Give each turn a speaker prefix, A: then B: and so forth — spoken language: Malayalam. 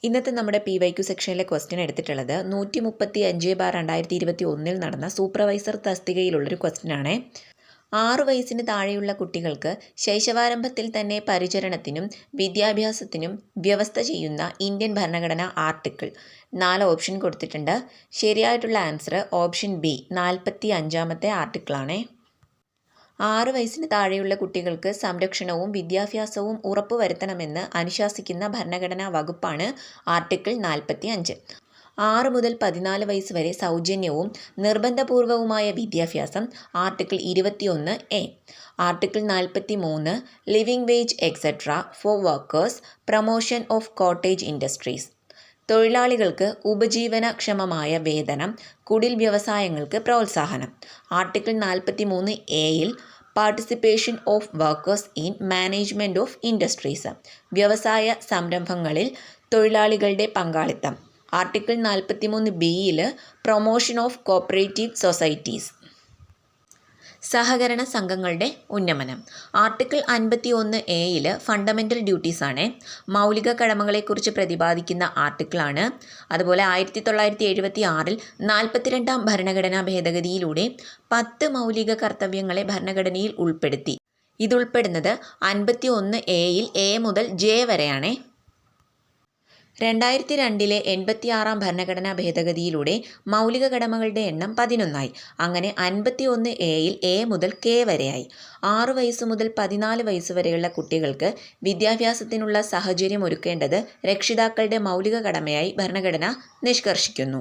A: ഇന്നത്തെ നമ്മുടെ PYQ സെക്ഷനിലെ ക്വസ്റ്റ്യൻ എടുത്തിട്ടുള്ളത് 135/2021 നടന്ന സൂപ്പർവൈസർ തസ്തികയിലുള്ളൊരു ക്വസ്റ്റ്യൻ ആണ്. 6 വയസ്സിന് താഴെയുള്ള കുട്ടികൾക്ക് ശൈശവാരംഭത്തിൽ തന്നെ പരിചരണത്തിനും വിദ്യാഭ്യാസത്തിനും വ്യവസ്ഥ ചെയ്യുന്ന ഇന്ത്യൻ ഭരണഘടന ആർട്ടിക്കിൾ 4 ഓപ്ഷൻ കൊടുത്തിട്ടുണ്ട്. ശരിയായിട്ടുള്ള ആൻസർ ഓപ്ഷൻ ബി 45-ാമത്തെ ആർട്ടിക്കിളാണ്. 6 വയസ്സിന് താഴെയുള്ള കുട്ടികൾക്ക് സംരക്ഷണവും വിദ്യാഭ്യാസവും ഉറപ്പുവരുത്തണമെന്ന് അനുശാസിക്കുന്ന ഭരണഘടനാ വകുപ്പാണ് ആർട്ടിക്കിൾ 45. 6 മുതൽ 14 വയസ്സ് വരെ സൗജന്യവും നിർബന്ധപൂർവവുമായ വിദ്യാഭ്യാസം article 21A. Article 43 living wage etcetera for workers, promotion of cottage industries. തൊഴിലാളികൾക്ക് ഉപജീവനക്ഷമമായ വേതനം, കുടിൽ വ്യവസായങ്ങൾക്ക് പ്രോത്സാഹനം. ആർട്ടിക്കിൾ 43A-യിൽ participation of workers in management of industries, വ്യവസായ സംരംഭങ്ങളിൽ തൊഴിലാളികളുടെ പങ്കാളിത്തം. ആർട്ടിക്കിൾ 43B-യിൽ പ്രൊമോഷൻ ഓഫ് കോപ്പറേറ്റീവ് സൊസൈറ്റീസ്, സഹകരണ സംഘങ്ങളുടെ ഉന്നമനം. ആർട്ടിക്കിൾ 51A-യിൽ ഫണ്ടമെൻ്റൽ ഡ്യൂട്ടീസ് ആണ്, മൗലിക കടമകളെക്കുറിച്ച് പ്രതിപാദിക്കുന്ന ആർട്ടിക്കിളാണ്. അതുപോലെ 1976-ൽ 42-ാം ഭരണഘടനാ ഭേദഗതിയിലൂടെ 10 മൗലിക കർത്തവ്യങ്ങളെ ഭരണഘടനയിൽ ഉൾപ്പെടുത്തി. ഇതുൾപ്പെടുന്നത് 51A-യിൽ A മുതൽ J വരെയാണ്. 2002-ലെ 86-ാം ഭരണഘടനാ ഭേദഗതിയിലൂടെ മൗലിക കടമകളുടെ എണ്ണം 11ആയി. അങ്ങനെ 51A-യിൽ A മുതൽ K വരെയായി. 6 വയസ്സ് മുതൽ 14 വയസ്സ് വരെയുള്ള കുട്ടികൾക്ക് വിദ്യാഭ്യാസത്തിനുള്ള സാഹചര്യം ഒരുക്കേണ്ടത് രക്ഷിതാക്കളുടെ മൗലിക കടമയായി ഭരണഘടന നിഷ്കർഷിക്കുന്നു.